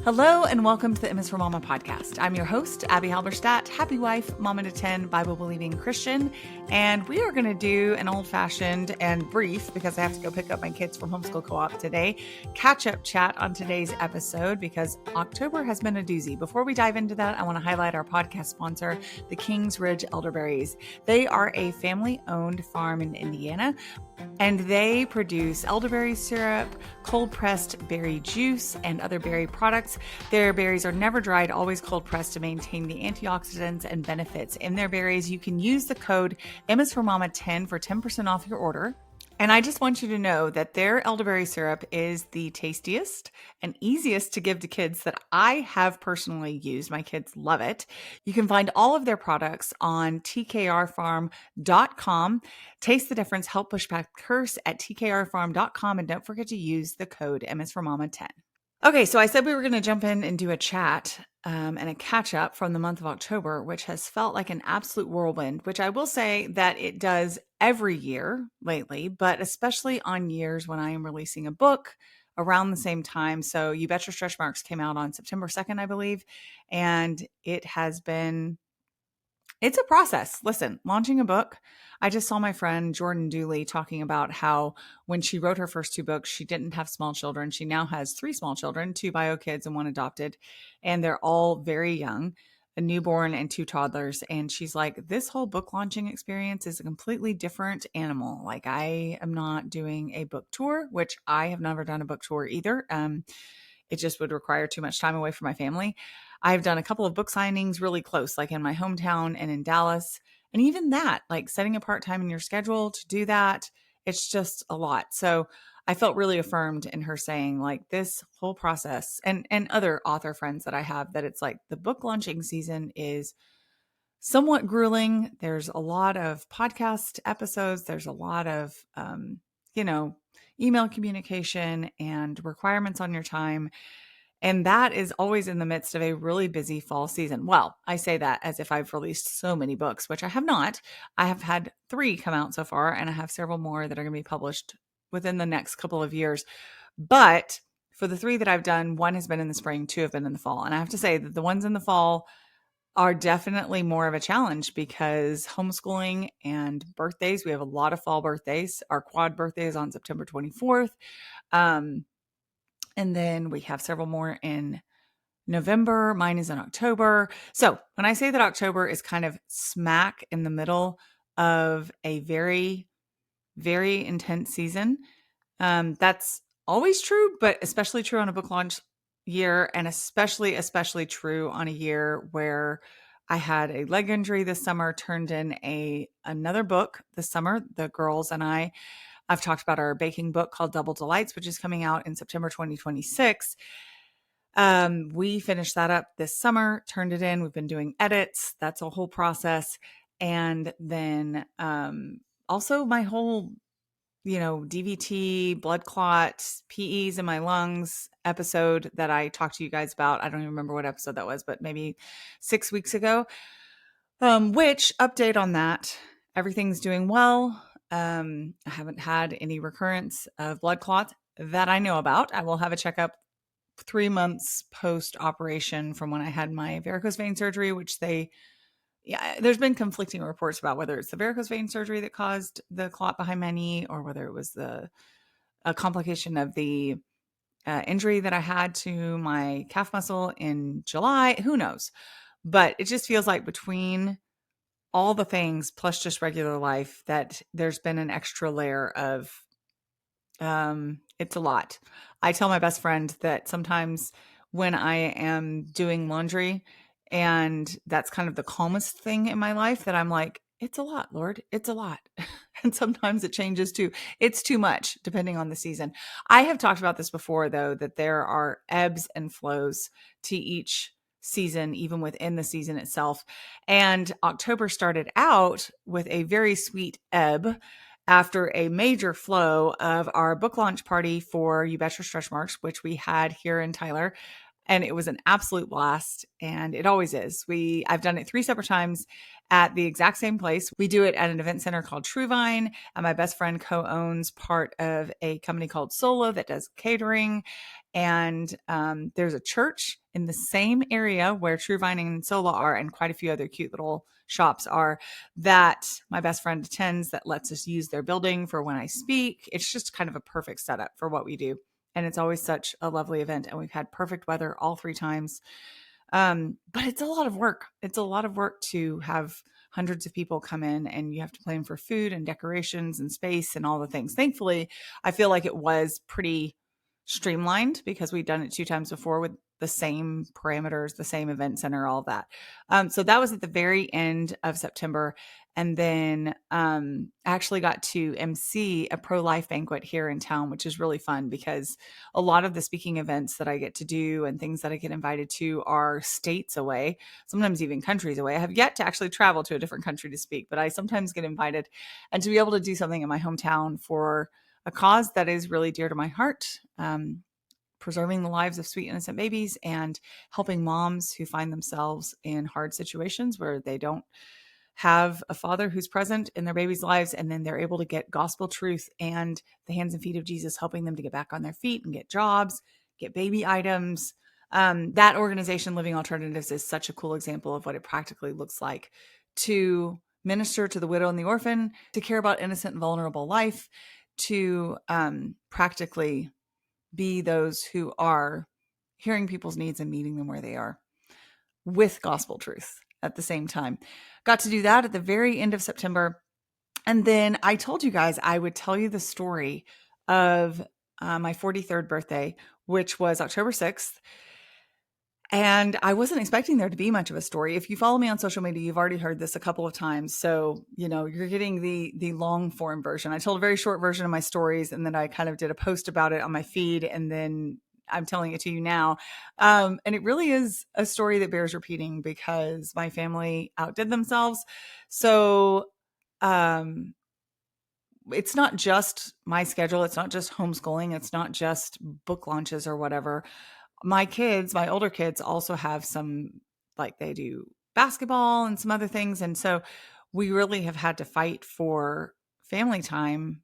Hello and welcome to the MS for Mama podcast. I'm your host, Abby Halberstadt, happy wife, mama to 10, Bible-believing Christian, and we are going to do an old-fashioned and brief, because I have to go pick up my kids from homeschool co-op today, catch-up chat on today's episode because October has been a doozy. Before we dive into that, I want to highlight our podcast sponsor, the Kings Ridge Elderberries. They are a family-owned farm in Indiana, and they produce elderberry syrup, cold-pressed berry juice, and other berry products. Their berries are never dried, always cold-pressed to maintain the antioxidants and benefits in their berries. You can use the code MSForMama10 for 10% off your order. And I just want you to know that their elderberry syrup is the tastiest and easiest to give to kids that I have personally used. My kids love it. You can find all of their products on tkrfarm.com. Taste the difference, help push back the curse at tkrfarm.com. And don't forget to use the code MSForMama10. Okay, so I said we were going to jump in and do a chat and a catch up from the month of October, which has felt like an absolute whirlwind, which I will say that it does every year lately, but especially on years when I am releasing a book around the same time. So You Bet Your Stretch Marks came out on September 2nd, I believe, and it's a process. Listen, launching a book. I just saw my friend Jordan Dooley talking about how when she wrote her first two books, she didn't have small children. She now has 3 small children, 2 bio kids and 1 adopted, and they're all very young, a newborn and 2 toddlers. And she's like, this whole book launching experience is a completely different animal. Like, I am not doing a book tour, which I have never done a book tour either. It just would require too much time away from my family. I've done a couple of book signings really close, like in my hometown and in Dallas. And even that, like setting apart time in your schedule to do that, it's just a lot. So I felt really affirmed in her saying, like, this whole process, and other author friends that I have, that it's like the book launching season is somewhat grueling. There's a lot of podcast episodes. There's a lot of, email communication and requirements on your time. And that is always in the midst of a really busy fall season. Well, I say that as if I've released so many books, which I have not. I have had 3 come out so far, and I have several more that are going to be published within the next couple of years. But for the 3 that I've done, 1 has been in the spring, 2 have been in the fall. And I have to say that the ones in the fall are definitely more of a challenge because homeschooling and birthdays, we have a lot of fall birthdays. Our quad birthday is on September 24th. And then we have several more in November. Mine is in October. So when I say that October is kind of smack in the middle of a very, very intense season, that's always true, but especially true on a book launch year, and especially true on a year where I had a leg injury this summer, turned in another book this summer. The girls and I've talked about our baking book called Double Delights, which is coming out in September 2026. We finished that up this summer, turned it in. We've been doing edits. That's a whole process. And then also my whole DVT, blood clot, PEs in my lungs episode that I talked to you guys about. I don't even remember what episode that was, but maybe 6 weeks ago. Which update on that? Everything's doing well. I haven't had any recurrence of blood clot that I know about. I will have a checkup 3 months post-operation from when I had my varicose vein surgery, which there's been conflicting reports about whether it's the varicose vein surgery that caused the clot behind my knee or whether it was a complication of the injury that I had to my calf muscle in July. Who knows? But it just feels like between all the things plus just regular life that there's been an extra layer of, it's a lot. I tell my best friend that sometimes when I am doing laundry, and that's kind of the calmest thing in my life, that I'm like, it's a lot, Lord, it's a lot. And sometimes it changes to, it's too much, depending on the season. I have talked about this before, though, that there are ebbs and flows to each season, even within the season itself. And October started out with a very sweet ebb after a major flow of our book launch party for You Bet Your Stretch Marks, which we had here in Tyler. And it was an absolute blast. And it always is. I've done it 3 separate times at the exact same place. We do it at an event center called Truevine. And my best friend co-owns part of a company called Solo that does catering. And there's a church in the same area where Truevine and Solo are, and quite a few other cute little shops are, that my best friend attends, that lets us use their building for when I speak. It's just kind of a perfect setup for what we do. And it's always such a lovely event. And we've had perfect weather all 3 times. But it's a lot of work. It's a lot of work to have hundreds of people come in, and you have to plan for food and decorations and space and all the things. Thankfully, I feel like it was pretty streamlined because we'd done it 2 times before with the same parameters, the same event center, all that. So that was at the very end of September. And then I actually got to MC a pro-life banquet here in town, which is really fun because a lot of the speaking events that I get to do and things that I get invited to are states away, sometimes even countries away. I have yet to actually travel to a different country to speak, but I sometimes get invited. And to be able to do something in my hometown for a cause that is really dear to my heart, preserving the lives of sweet, innocent babies and helping moms who find themselves in hard situations where they don't have a father who's present in their babies' lives, and then they're able to get gospel truth and the hands and feet of Jesus, helping them to get back on their feet and get jobs, get baby items. That organization, Living Alternatives, is such a cool example of what it practically looks like to minister to the widow and the orphan, to care about innocent and vulnerable life, to practically be those who are hearing people's needs and meeting them where they are with gospel truth at the same time. Got to do that at the very end of September. And then I told you guys I would tell you the story of my 43rd birthday, which was October 6th. And I wasn't expecting there to be much of a story. If you follow me on social media, you've already heard this a couple of times. So, you're getting the long form version. I told a very short version of my stories, and then I kind of did a post about it on my feed, and then I'm telling it to you now. And it really is a story that bears repeating because my family outdid themselves. So, it's not just my schedule. It's not just homeschooling. It's not just book launches or whatever. My older kids also have some, like, they do basketball and some other things. And so we really have had to fight for family time.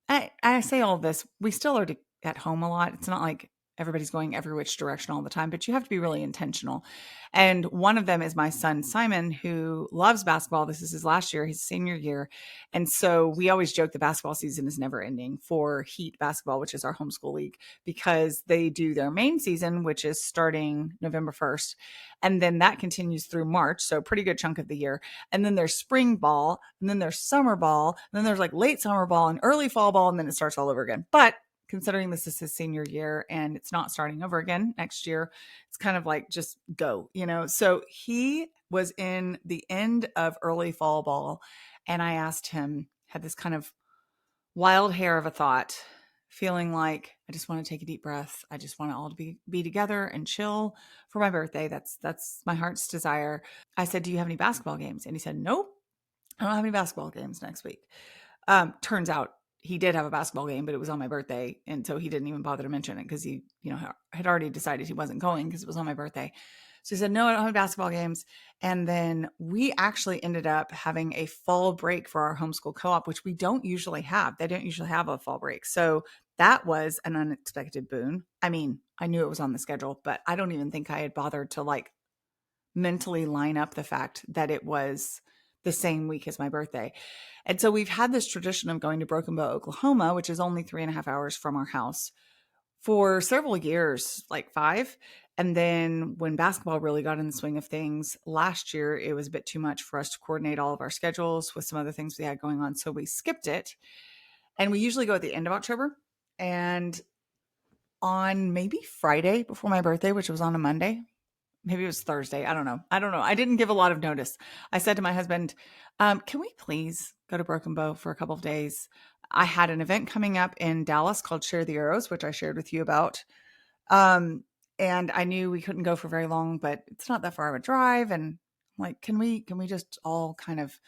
I say all this, we still are at home a lot. It's not like everybody's going every which direction all the time, but you have to be really intentional. And one of them is my son, Simon, who loves basketball. This is his last year, his senior year. And so we always joke the basketball season is never ending for Heat basketball, which is our homeschool league, because they do their main season, which is starting November 1st. And then that continues through March. So a pretty good chunk of the year. And then there's spring ball, and then there's summer ball, and then there's like late summer ball and early fall ball, and then it starts all over again. But considering this is his senior year and it's not starting over again next year, it's kind of like just go, So he was in the end of early fall ball, and I asked him, had this kind of wild hair of a thought, feeling like I just want to take a deep breath. I just want it all to be together and chill for my birthday. That's my heart's desire. I said, "Do you have any basketball games?" And he said, "Nope, I don't have any basketball games next week." Turns out he did have a basketball game, but it was on my birthday. And so he didn't even bother to mention it because he, had already decided he wasn't going because it was on my birthday. So he said, "No, I don't have basketball games." And then we actually ended up having a fall break for our homeschool co-op, which we don't usually have. They don't usually have a fall break. So that was an unexpected boon. I mean, I knew it was on the schedule, but I don't even think I had bothered to mentally line up the fact that it was the same week as my birthday. And so we've had this tradition of going to Broken Bow, Oklahoma, which is only 3.5 hours from our house, for several years, like 5. And then when basketball really got in the swing of things last year, it was a bit too much for us to coordinate all of our schedules with some other things we had going on. So we skipped it. And we usually go at the end of October. And on maybe Friday before my birthday, which was on a Monday, maybe it was Thursday. I don't know. I didn't give a lot of notice. I said to my husband, "Can we please go to Broken Bow for a couple of days?" I had an event coming up in Dallas called Share the Arrows, which I shared with you about. And I knew we couldn't go for very long, but it's not that far of a drive. And I'm like, can we just all kind of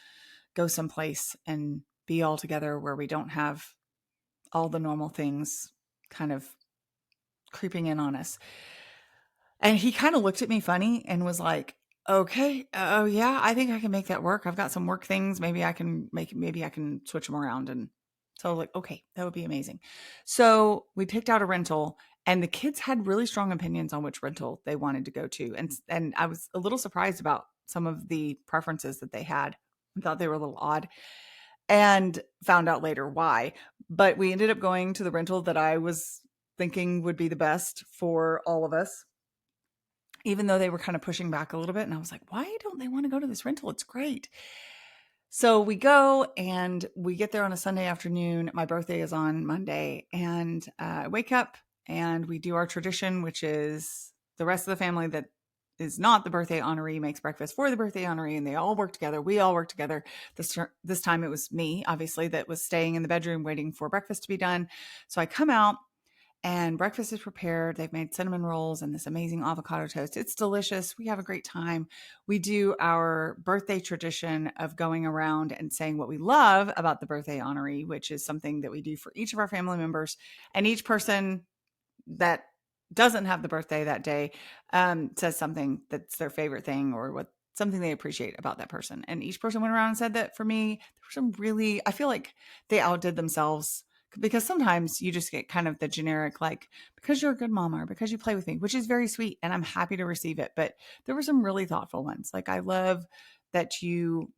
go someplace and be all together where we don't have all the normal things kind of creeping in on us? And he kind of looked at me funny and was like, okay, oh yeah, I think I can make that work. I've got some work things. Maybe maybe I can switch them around. And so I was like, okay, that would be amazing. So we picked out a rental, and the kids had really strong opinions on which rental they wanted to go to. And I was a little surprised about some of the preferences that they had. I thought they were a little odd, and found out later why. But we ended up going to the rental that I was thinking would be the best for all of us, even though they were kind of pushing back a little bit. And I was like, why don't they want to go to this rental? It's great. So we go and we get there on a Sunday afternoon. My birthday is on Monday, and I wake up and we do our tradition, which is the rest of the family that is not the birthday honoree makes breakfast for the birthday honoree, and they all work together. We all work together. This time it was me, obviously, that was staying in the bedroom waiting for breakfast to be done. So I come out and breakfast is prepared. They've made cinnamon rolls and this amazing avocado toast. It's delicious. We have a great time. We do our birthday tradition of going around and saying what we love about the birthday honoree, which is something that we do for each of our family members. And each person that doesn't have the birthday that day says something that's their favorite thing, or what something they appreciate about that person. And each person went around and said that. For me, there were some really, I feel like they outdid themselves, because sometimes you just get kind of the generic, like, because you're a good mama, or because you play with me, which is very sweet and I'm happy to receive it. But there were some really thoughtful ones. Like, I love that you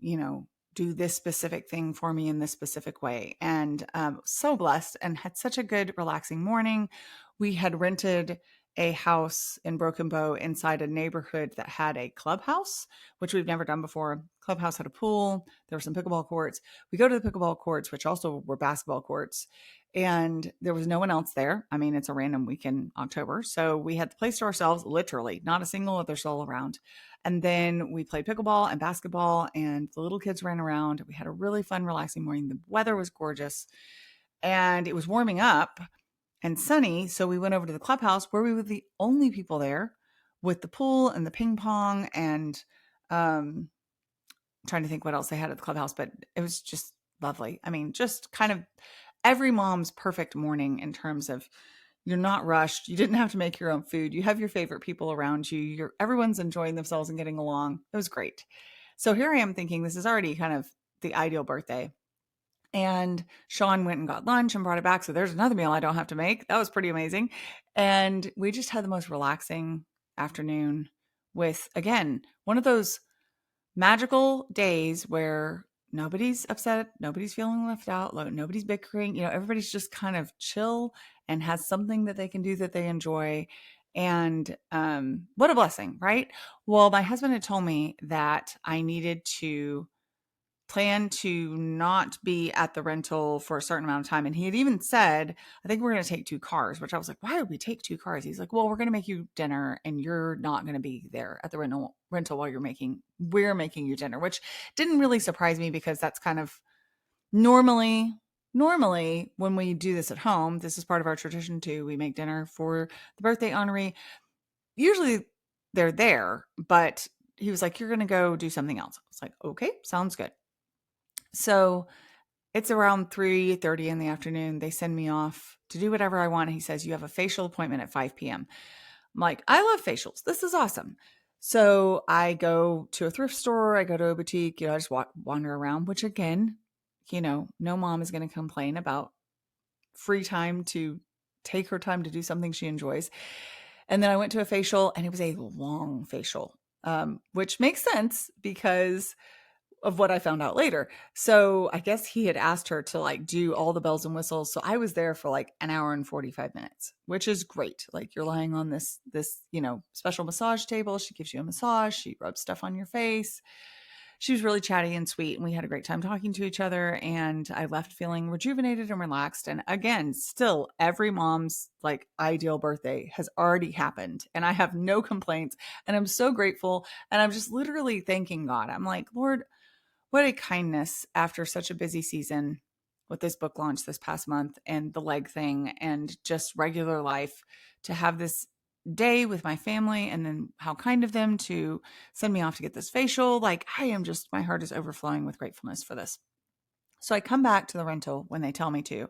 do this specific thing for me in this specific way. And so blessed, and had such a good, relaxing morning. We had rented a house in Broken Bow inside a neighborhood that had a clubhouse, which we've never done before. Clubhouse had a pool. There were some pickleball courts. We go to the pickleball courts, which also were basketball courts, and there was no one else there. I mean, it's a random week in October. So we had the place to ourselves, literally, not a single other soul around. And then we played pickleball and basketball, and the little kids ran around. We had a really fun, relaxing morning. The weather was gorgeous, and it was warming up and sunny. So we went over to the clubhouse, where we were the only people there, with the pool and the ping pong, and trying to think what else they had at the clubhouse, but it was just lovely. I mean, just kind of every mom's perfect morning, in terms of, you're not rushed. You didn't have to make your own food. You have your favorite people around you. Everyone's enjoying themselves and getting along. It was great. So here I am thinking this is already kind of the ideal birthday. And Sean went and got lunch and brought it back. So there's another meal I don't have to make. That was pretty amazing. And we just had the most relaxing afternoon with, again, one of those magical days where nobody's upset, nobody's feeling left out, nobody's bickering. Everybody's just kind of chill and has something that they can do that they enjoy. And what a blessing, right? Well, my husband had told me that I needed to plan to not be at the rental for a certain amount of time. And he had even said, I think we're going to take two cars, which I was like, why would we take two cars? He's like, well, we're going to make you dinner, and you're not going to be there at the rental while we're making you dinner, which didn't really surprise me, because that's kind of normally when we do this at home, this is part of our tradition too. We make dinner for the birthday honoree. Usually they're there, but he was like, you're going to go do something else. I was like, okay, sounds good. So it's around 3:30 in the afternoon. They send me off to do whatever I want. He says, you have a facial appointment at 5 p.m. I'm like, I love facials. This is awesome. So I go to a thrift store. I go to a boutique. I just wander around, which, again, no mom is going to complain about free time to take her time to do something she enjoys. And then I went to a facial, and it was a long facial, which makes sense because of what I found out later. So I guess he had asked her to do all the bells and whistles. So I was there for an hour and 45 minutes, which is great. You're lying on this, special massage table. She gives you a massage. She rubs stuff on your face. She was really chatty and sweet, and we had a great time talking to each other. And I left feeling rejuvenated and relaxed. And again, still, every mom's ideal birthday has already happened, and I have no complaints, and I'm so grateful. And I'm just literally thanking God. I'm like, Lord, what a kindness after such a busy season with this book launch this past month and the leg thing and just regular life, to have this day with my family, and then how kind of them to send me off to get this facial. My heart is overflowing with gratefulness for this. So I come back to the rental when they tell me to,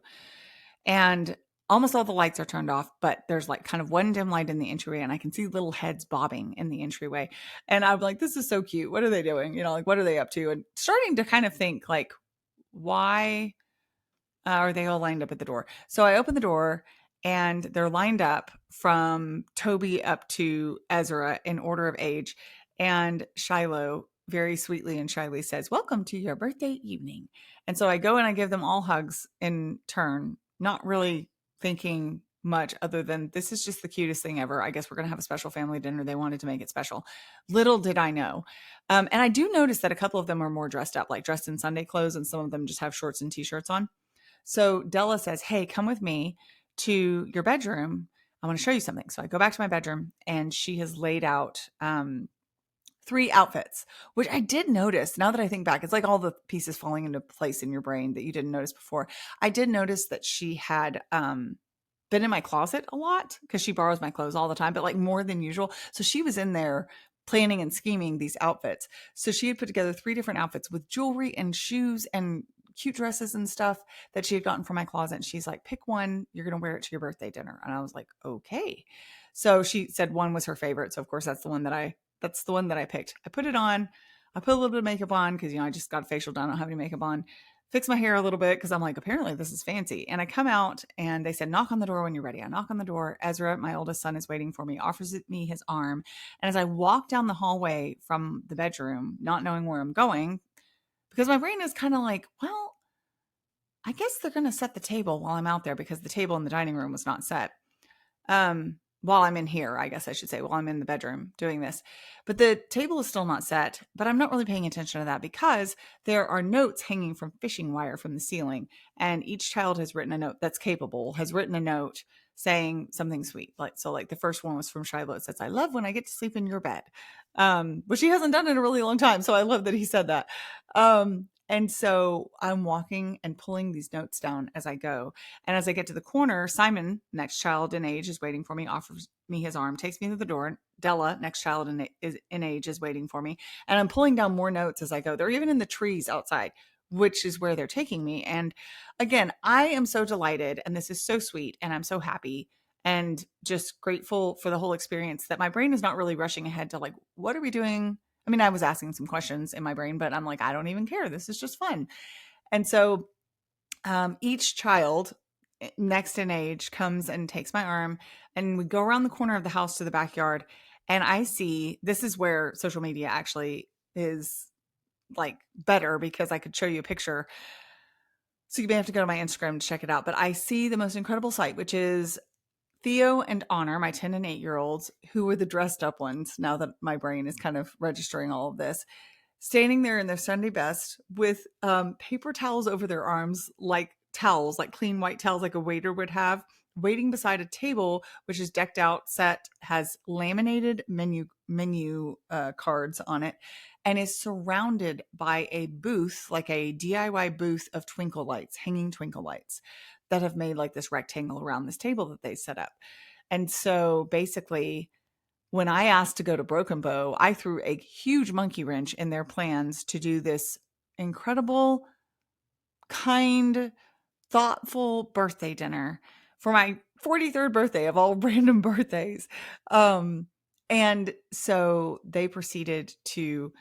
and Almost all the lights are turned off, but there's like kind of one dim light in the entryway, and I can see little heads bobbing in the entryway. And I'm like, this is so cute. What are they doing? Like, what are they up to? And starting to kind of think, like, why are they all lined up at the door? So I open the door, and they're lined up from Toby up to Ezra in order of age. And Shiloh very sweetly and shyly says, "Welcome to your birthday evening." And so I go and I give them all hugs in turn, not really thinking much other than this is just the cutest thing ever. I guess we're going to have a special family dinner. They wanted to make it special. Little did I know. And I do notice that a couple of them are more dressed up, like dressed in Sunday clothes, and some of them just have shorts and t-shirts on. So Della says, "Hey, come with me to your bedroom. I want to show you something." So I go back to my bedroom, and she has laid out 3 outfits, which I did notice. Now that I think back, it's like all the pieces falling into place in your brain that you didn't notice before. I did notice that she had been in my closet a lot because she borrows my clothes all the time, but like more than usual. So she was in there planning and scheming these outfits. So she had put together 3 different outfits with jewelry and shoes and cute dresses and stuff that she had gotten from my closet. And she's like, "Pick one, you're going to wear it to your birthday dinner." And I was like, okay. So she said one was her favorite. So of course that's the one that I picked. I put it on. I put a little bit of makeup on because, I just got a facial done. I don't have any makeup on. Fix my hair a little bit because I'm like, apparently this is fancy. And I come out, and they said, "Knock on the door when you're ready." I knock on the door. Ezra, my oldest son, is waiting for me, offers me his arm. And as I walk down the hallway from the bedroom, not knowing where I'm going, because my brain is kind of like, well, I guess they're going to set the table while I'm out there because the table in the dining room was not set. While I'm in here, I guess I should say, while I'm in the bedroom doing this. But the table is still not set, but I'm not really paying attention to that because there are notes hanging from fishing wire from the ceiling. And each child has written a note that's capable, has written a note saying something sweet. Like the first one was from Shiloh. It says, "I love when I get to sleep in your bed." Which he hasn't done in a really long time. So I love that he said that. And so I'm walking and pulling these notes down as I go. And as I get to the corner, Simon, next child in age, is waiting for me, offers me his arm, takes me to the door. Della, next child in age, is waiting for me. And I'm pulling down more notes as I go. They're even in the trees outside, which is where they're taking me. And again, I am so delighted, and this is so sweet, and I'm so happy and just grateful for the whole experience that my brain is not really rushing ahead to like, what are we doing? I mean, I was asking some questions in my brain, but I'm like, I don't even care. This is just fun. And so each child next in age comes and takes my arm, and we go around the corner of the house to the backyard. And I see, this is where social media actually is like better because I could show you a picture. So you may have to go to my Instagram to check it out. But I see the most incredible sight, which is Theo and Honor, my 10 and 8-year-olds, who were the dressed up ones, now that my brain is kind of registering all of this, standing there in their Sunday best with paper towels over their arms, like towels, like clean white towels, like a waiter would have, waiting beside a table, which is decked out, set, has laminated menu cards on it, and is surrounded by a booth, like a DIY booth of twinkle lights, hanging twinkle lights that have made like this rectangle around this table that they set up. And so basically, when I asked to go to Broken Bow, I threw a huge monkey wrench in their plans to do this incredible, kind, thoughtful birthday dinner for my 43rd birthday of all random birthdays. And so they proceeded to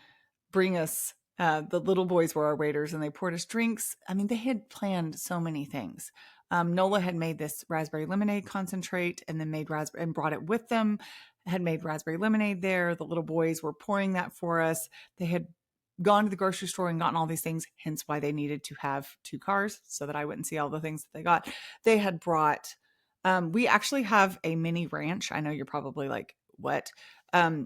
bring us, the little boys were our waiters, and they poured us drinks. I mean, they had planned so many things. Nola had made this raspberry lemonade concentrate and then made raspberry and brought it with them, had made raspberry lemonade there. The little boys were pouring that for us. They had gone to the grocery store and gotten all these things, hence why they needed to have 2 cars so that I wouldn't see all the things that they got. They had brought, we actually have a mini ranch. I know you're probably like, what?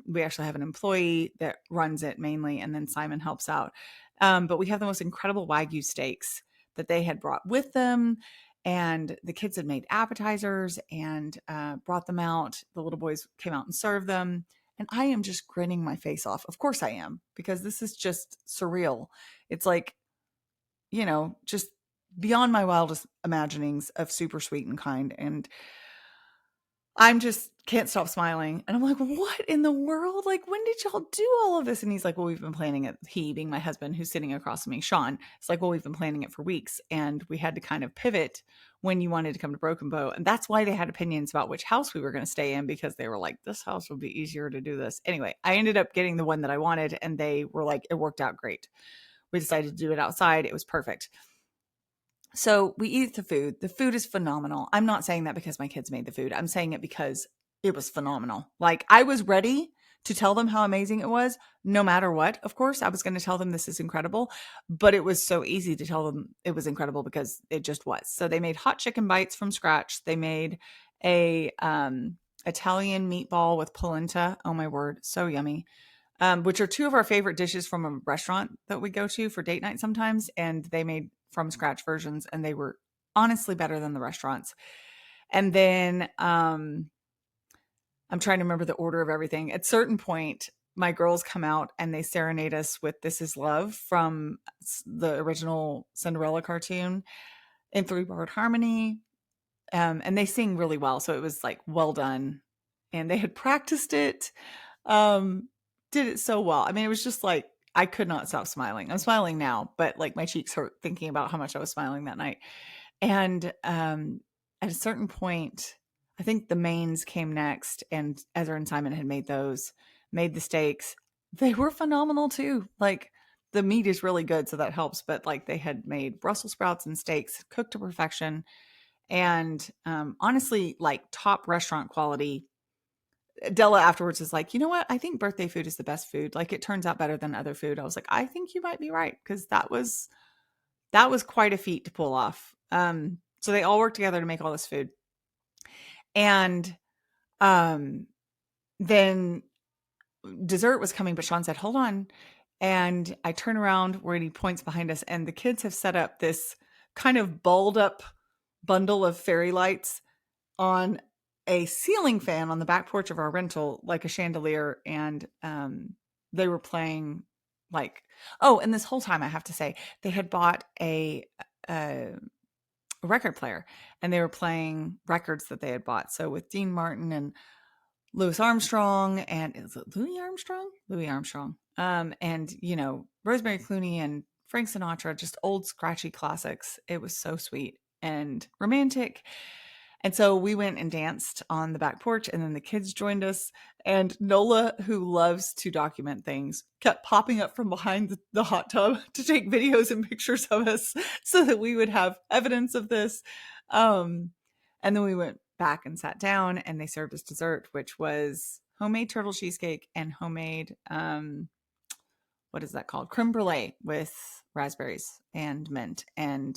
We actually have an employee that runs it mainly, and then Simon helps out. But we have the most incredible Wagyu steaks that they had brought with them. And the kids had made appetizers and brought them out. The little boys came out and served them. And I am just grinning my face off. Of course I am, because this is just surreal. It's like, just beyond my wildest imaginings of super sweet and kind. And I'm just can't stop smiling. And I'm like, what in the world? Like, when did y'all do all of this? And he's like, well, we've been planning it. He being my husband, who's sitting across from me, Sean, it's like, well, we've been planning it for weeks. And we had to kind of pivot when you wanted to come to Broken Bow. And that's why they had opinions about which house we were going to stay in, because they were like, this house would be easier to do this. Anyway, I ended up getting the one that I wanted, and they were like, it worked out great. We decided to do it outside. It was perfect. So we eat the food. The food is phenomenal. I'm not saying that because my kids made the food. I'm saying it because it was phenomenal. Like, I was ready to tell them how amazing it was, no matter what. Of course, I was going to tell them this is incredible, but it was so easy to tell them it was incredible because it just was. So they made hot chicken bites from scratch. They made a Italian meatball with polenta. Oh my word, so yummy. Which are two of our favorite dishes from a restaurant that we go to for date night sometimes. And they made from scratch versions, and they were honestly better than the restaurants. And then I'm trying to remember the order of everything. At a certain point, my girls come out and they serenade us with This Is Love from the original Cinderella cartoon in 3-part harmony. And they sing really well. So it was like, well done. And they had practiced it. Did it so well. I mean, it was just like, I could not stop smiling. I'm smiling now, but like my cheeks hurt thinking about how much I was smiling that night. And at a certain point, I think the mains came next, and Ezra and Simon had made the steaks. They were phenomenal too. Like, the meat is really good, so that helps. But like, they had made Brussels sprouts and steaks cooked to perfection. And honestly, like, top restaurant quality. Della afterwards is like, you know what? I think birthday food is the best food. Like, it turns out better than other food. I was like, I think you might be right, because that was quite a feat to pull off. So they all worked together to make all this food. And then dessert was coming, but Sean said, hold on. And I turn around where he points behind us, and the kids have set up this kind of balled up bundle of fairy lights on a ceiling fan on the back porch of our rental, like a chandelier. And they were playing like, oh, and this whole time I have to say, they had bought a record player, and they were playing records that they had bought. So with Dean Martin and Louis Armstrong, and is it Louis Armstrong? Louis Armstrong. And Rosemary Clooney and Frank Sinatra, just old scratchy classics. It was so sweet and romantic. And so we went and danced on the back porch, and then the kids joined us. And Nola, who loves to document things, kept popping up from behind the hot tub to take videos and pictures of us so that we would have evidence of this. And then we went back and sat down, and they served us dessert, which was homemade turtle cheesecake and homemade, what is that called? Creme brulee with raspberries and mint, and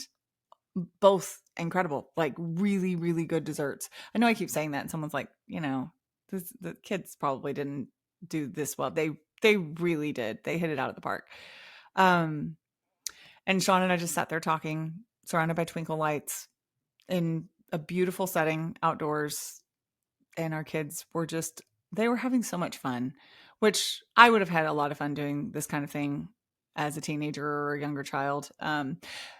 both incredible, like really, really good desserts. I know I keep saying that, and someone's like, the kids probably didn't do this well. They really did. They hit it out of the park. And Sean and I just sat there talking, surrounded by twinkle lights in a beautiful setting outdoors. And our kids were they were having so much fun, which I would have had a lot of fun doing this kind of thing as a teenager or a younger child.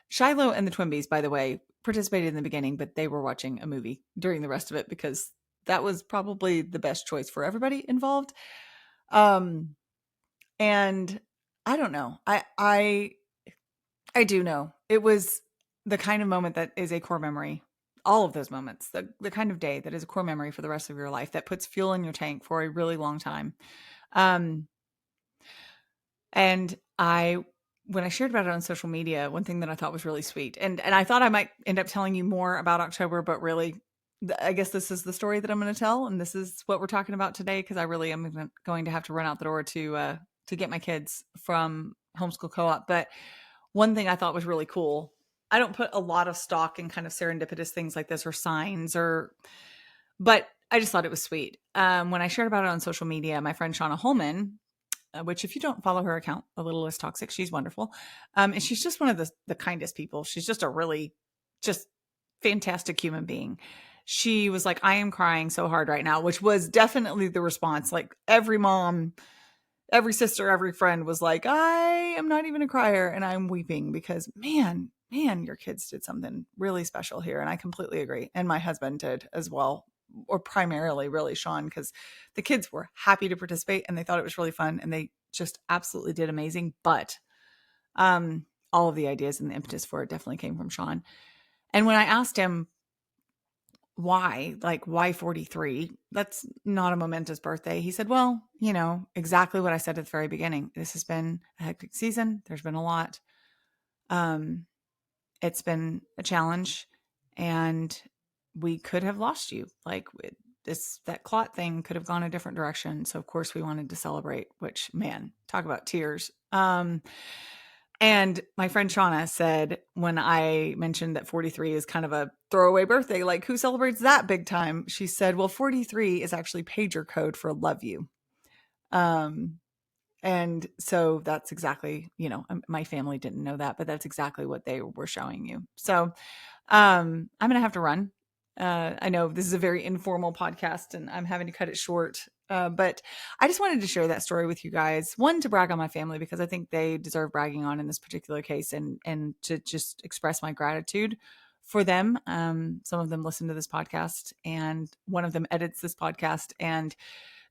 Shiloh and the Twimbies, by the way, participated in the beginning, but they were watching a movie during the rest of it, because that was probably the best choice for everybody involved. And I don't know. I do know it was the kind of moment that is a core memory. All of those moments, the kind of day that is a core memory for the rest of your life, that puts fuel in your tank for a really long time. And when I shared about it on social media, one thing that I thought was really sweet, and I thought I might end up telling you more about October, but really, I guess this is the story that I'm going to tell, and this is what we're talking about today, because I really am going to have to run out the door to get my kids from homeschool co-op. But one thing I thought was really cool, I don't put a lot of stock in kind of serendipitous things like this or signs, but I just thought it was sweet. When I shared about it on social media, my friend Shauna Holman, which if you don't follow her account, A Little Less Toxic, she's wonderful. And she's just one of the kindest people. She's just a really just fantastic human being. She was like, I am crying so hard right now, which was definitely the response. Like, every mom, every sister, every friend was like, I am not even a crier, and I'm weeping because man, your kids did something really special here. And I completely agree. And my husband did as well. or primarily really Sean, because the kids were happy to participate and they thought it was really fun and they just absolutely did amazing. But all of the ideas and the impetus for it definitely came from Sean. And when I asked him why 43, that's not a momentous birthday, he said, well, exactly what I said at the very beginning. This has been a hectic season. There's been a lot. It's been a challenge, and we could have lost you. That clot thing could have gone a different direction. So of course we wanted to celebrate, which, man, talk about tears. And my friend Shauna said, when I mentioned that 43 is kind of a throwaway birthday, like, who celebrates that big time? She said, well, 43 is actually pager code for love you. And so that's exactly, my family didn't know that, but that's exactly what they were showing you. So I'm going to have to run. I know this is a very informal podcast and I'm having to cut it short. But I just wanted to share that story with you guys. One, to brag on my family, because I think they deserve bragging on in this particular case, and to just express my gratitude for them. Some of them listen to this podcast, and one of them edits this podcast, and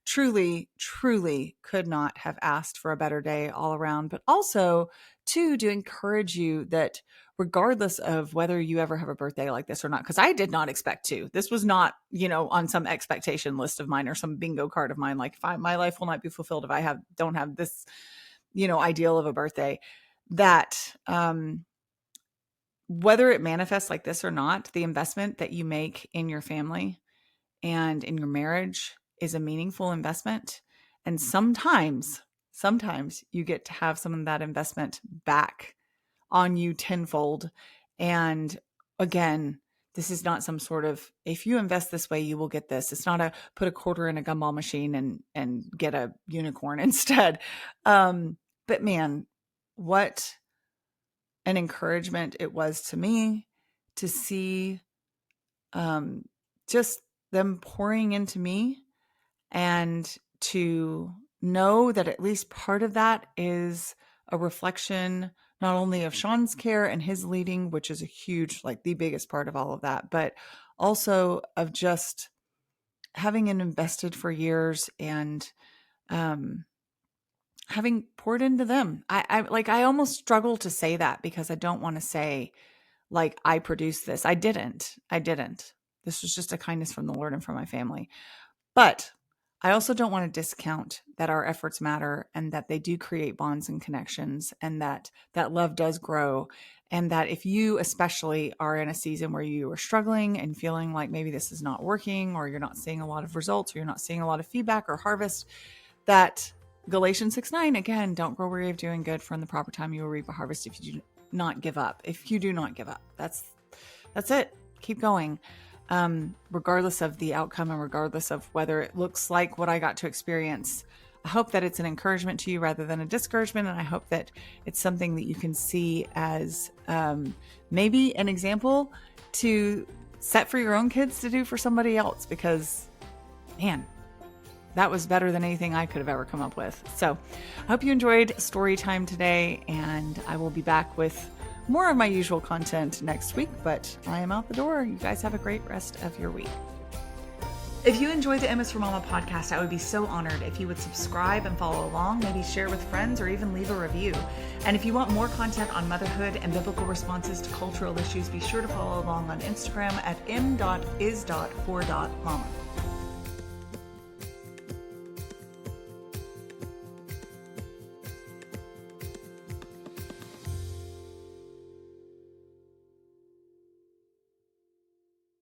truly, truly could not have asked for a better day all around. But also, two, to encourage you that regardless of whether you ever have a birthday like this or not, because I did not expect to. This was not, on some expectation list of mine or some bingo card of mine. Like, my life will not be fulfilled if I don't have this, ideal of a birthday. That whether it manifests like this or not, the investment that you make in your family and in your marriage is a meaningful investment. And sometimes you get to have some of that investment back on you tenfold. And again, this is not some sort of, if you invest this way, you will get this. It's not a put a quarter in a gumball machine and get a unicorn instead. But man, what an encouragement it was to me to see just them pouring into me, and to know that at least part of that is a reflection not only of Sean's care and his leading, which is a huge, the biggest part of all of that, but also of just having invested for years and having poured into them. I almost struggle to say that, because I don't want to say I produced this. I didn't. This was just a kindness from the Lord and from my family. But I also don't want to discount that our efforts matter, and that they do create bonds and connections, and that love does grow. And that if you especially are in a season where you are struggling and feeling like maybe this is not working, or you're not seeing a lot of results, or you're not seeing a lot of feedback or harvest, that Galatians 6:9, again, don't grow weary of doing good, for in the proper time you will reap a harvest if you do not give up. If you do not give up, that's it. Keep going. Regardless of the outcome and regardless of whether it looks like what I got to experience. I hope that it's an encouragement to you rather than a discouragement. And I hope that it's something that you can see as maybe an example to set for your own kids to do for somebody else, because, man, that was better than anything I could have ever come up with. So I hope you enjoyed story time today, and I will be back with more of my usual content next week, but I am out the door. You guys have a great rest of your week. If you enjoyed the M is for Mama podcast, I would be so honored if you would subscribe and follow along, maybe share with friends, or even leave a review. And if you want more content on motherhood and biblical responses to cultural issues, be sure to follow along on Instagram at m.is.for.mama.